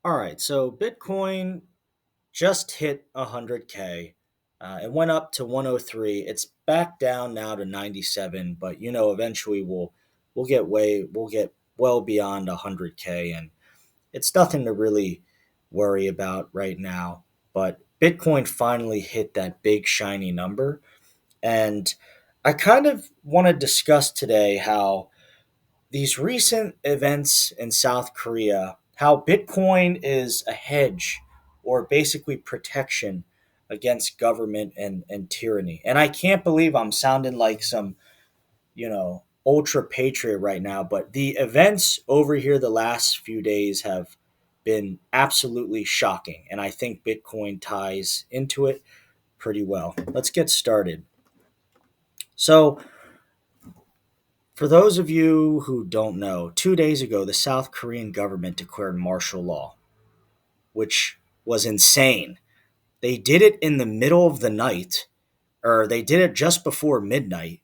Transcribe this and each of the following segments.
All right, so Bitcoin just hit 100K. It went up to 103. It's back down now to 97, but eventually we'll get well beyond 100K, and it's nothing to really worry about right now. But Bitcoin finally hit that big shiny number, and I kind of want to discuss today how these recent events in South Korea, how Bitcoin is a hedge or basically protection against government and tyranny. And I can't believe I'm sounding like some, ultra patriot right now, but the events over here the last few days have been absolutely shocking. And I think Bitcoin ties into it pretty well. Let's get started. So, for those of you who don't know, 2 days ago, the South Korean government declared martial law, which was insane. They did it in the middle of the night, or they did it just before midnight,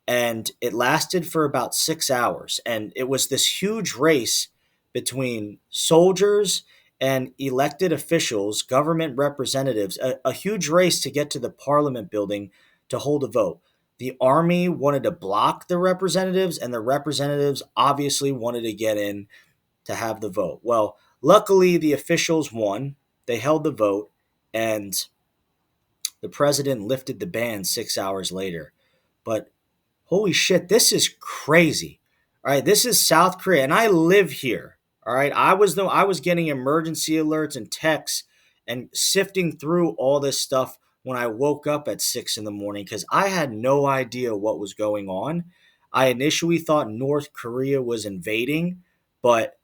and it lasted for about 6 hours. And it was this huge race between soldiers and elected officials, government representatives, a huge race to get to the parliament building to hold a vote. The army wanted to block the representatives, and the representatives obviously wanted to get in to have the vote. Well, luckily, the officials won. They held the vote, and the president lifted the ban 6 hours later. But holy shit, this is crazy. All right, this is South Korea, and I live here. All right, I was getting emergency alerts and texts and sifting through all this stuff when I woke up at 6 in the morning because I had no idea what was going on. I initially thought North Korea was invading, but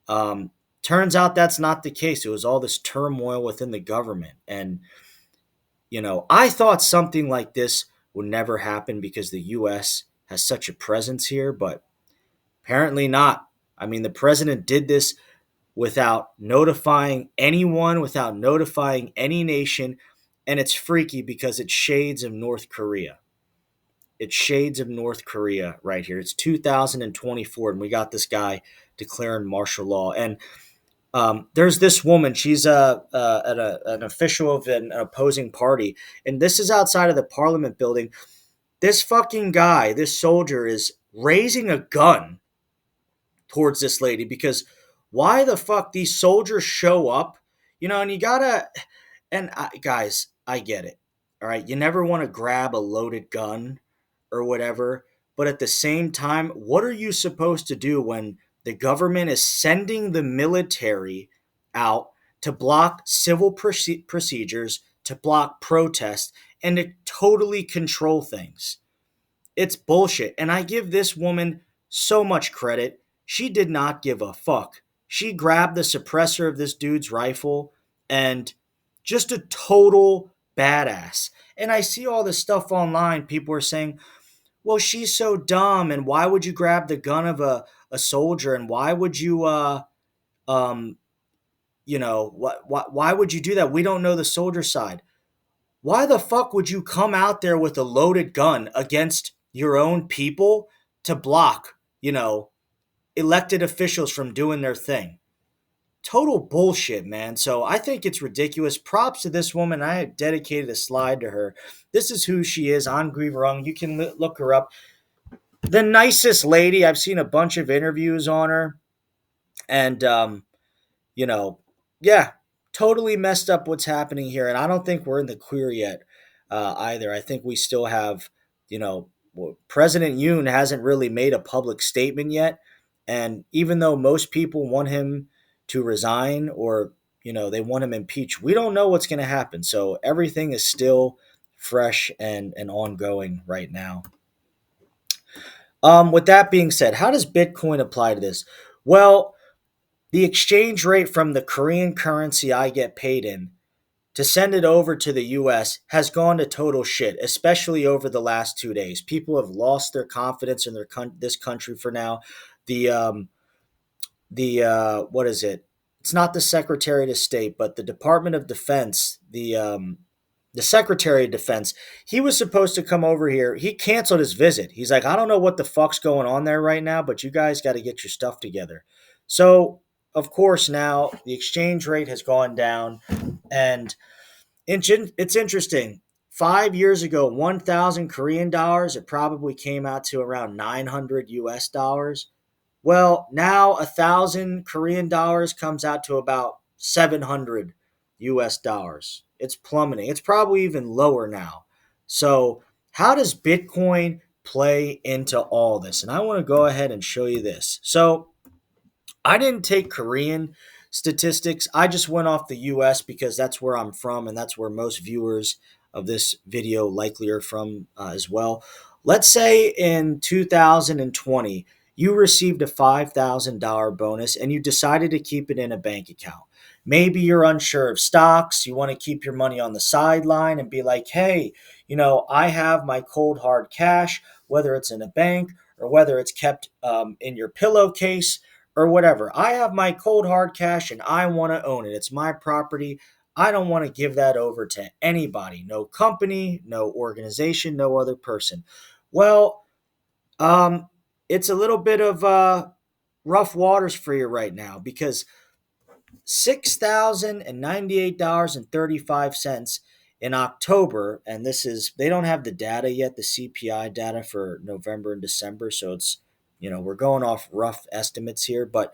um, turns out that's not the case. It was all this turmoil within the government, and I thought something like this would never happen because the U.S. has such a presence here, but apparently not. I mean, the president did this without notifying anyone, without notifying any nation, and it's freaky because it's shades of North Korea. It's shades of North Korea right here. It's 2024, and we got this guy declaring martial law. And there's this woman. She's an official of an opposing party, and this is outside of the Parliament building. This fucking guy, this soldier, is raising a gun towards this lady because why the fuck these soldiers show up, and you gotta. And guys, I get it. All right, you never want to grab a loaded gun or whatever, but at the same time, what are you supposed to do when the government is sending the military out to block civil procedures, to block protests, and to totally control things? It's bullshit. And I give this woman so much credit. She did not give a fuck. She grabbed the suppressor of this dude's rifle and just a total badass. And I see all this stuff online. People are saying, well, she's so dumb. And why would you grab the gun of a soldier? And why would you, um, why would you do that? We don't know the soldier side. Why the fuck would you come out there with a loaded gun against your own people to block, elected officials from doing their thing? Total bullshit, man. So I think it's ridiculous. Props to this woman. I dedicated a slide to her. This is who she is. An Rung. You can look her up. The nicest lady. I've seen a bunch of interviews on her. And, you know, yeah, totally messed up what's happening here. And I don't think we're in the clear yet either. I think we still have, President Yoon hasn't really made a public statement yet. And even though most people want him to resign or, they want him impeached, we don't know what's going to happen. So everything is still fresh and ongoing right now. With that being said, how does Bitcoin apply to this? Well, the exchange rate from the Korean currency I get paid in to send it over to the US has gone to total shit, especially over the last 2 days. People have lost their confidence in this country for now. The what is it? It's not the Secretary of State, but the Department of Defense, the Secretary of Defense. He was supposed to come over here. He canceled his visit. He's like, I don't know what the fuck's going on there right now, but you guys got to get your stuff together. So of course, now the exchange rate has gone down, and it's interesting. 5 years ago, 1,000 Korean dollars, it probably came out to around 900 US dollars. Well, now 1,000 Korean dollars comes out to about 700 US dollars. It's plummeting. It's probably even lower now. So, how does Bitcoin play into all this? And I want to go ahead and show you this. So, I didn't take Korean statistics. I just went off the US because that's where I'm from and that's where most viewers of this video likely are from as well. Let's say in 2020, you received a $5,000 bonus and you decided to keep it in a bank account. Maybe you're unsure of stocks. You want to keep your money on the sideline and be like, hey, I have my cold hard cash, whether it's in a bank or whether it's kept in your pillowcase or whatever. I have my cold hard cash and I want to own it. It's my property. I don't want to give that over to anybody, no company, no organization, no other person. Well, um, it's a little bit of rough waters for you right now because $6,098.35 in October, and this is, they don't have the data yet, the CPI data for November and December, so it's, we're going off rough estimates here, but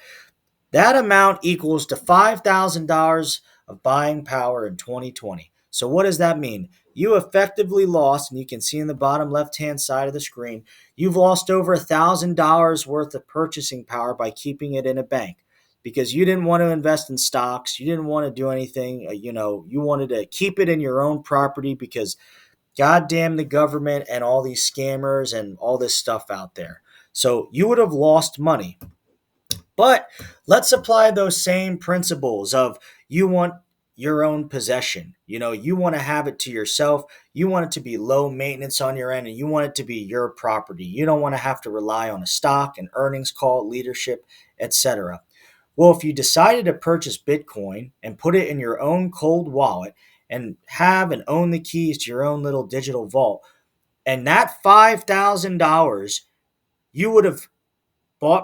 that amount equals to $5,000 of buying power in 2020. So what does that mean? You effectively lost, and you can see in the bottom left-hand side of the screen, you've lost over $1,000 worth of purchasing power by keeping it in a bank because you didn't want to invest in stocks. You didn't want to do anything. You wanted to keep it in your own property because goddamn the government and all these scammers and all this stuff out there. So you would have lost money. But let's apply those same principles of you want your own possession. You want to have it to yourself. You want it to be low maintenance on your end and you want it to be your property. You don't want to have to rely on a stock, an earnings call, leadership, etc. Well, if you decided to purchase Bitcoin and put it in your own cold wallet and have and own the keys to your own little digital vault, and that $5,000 you would have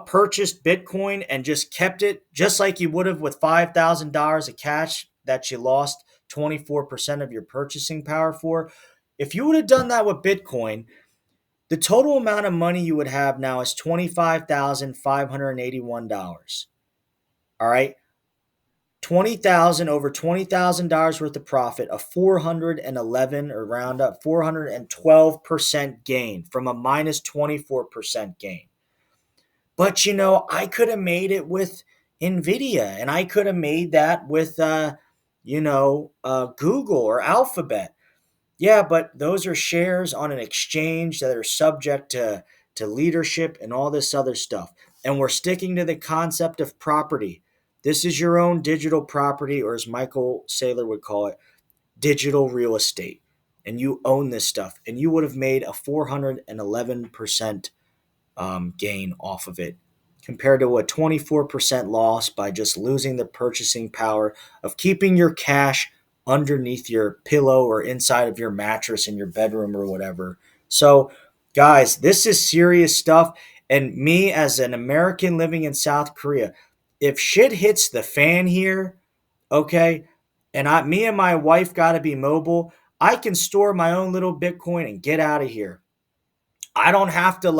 purchased Bitcoin and just kept it just like you would have with $5,000 of cash that you lost 24% of your purchasing power for. If you would have done that with Bitcoin, the total amount of money you would have now is $25,581. All right. 20,000 over $20,000 worth of profit, a 411 or round up 412% gain from a minus 24% gain. But I could have made it with Nvidia, and I could have made that with Google or Alphabet. Yeah, but those are shares on an exchange that are subject to leadership and all this other stuff. And we're sticking to the concept of property. This is your own digital property, or as Michael Saylor would call it, digital real estate. And you own this stuff. And you would have made a 411% gain off of it compared to a 24% loss by just losing the purchasing power of keeping your cash underneath your pillow or inside of your mattress in your bedroom or whatever. So, guys, this is serious stuff. And me, as an American living in South Korea, if shit hits the fan here, okay, and me and my wife got to be mobile, I can store my own little Bitcoin and get out of here. I don't have to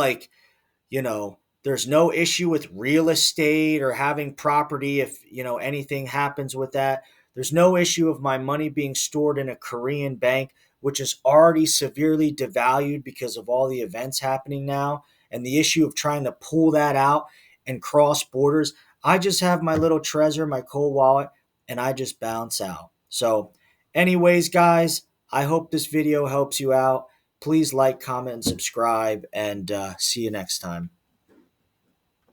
there's no issue with real estate or having property if, anything happens with that. There's no issue of my money being stored in a Korean bank, which is already severely devalued because of all the events happening now. And the issue of trying to pull that out and cross borders. I just have my little Trezor, my cold wallet, and I just bounce out. So, anyways, guys, I hope this video helps you out. Please like, comment, and subscribe, and see you next time.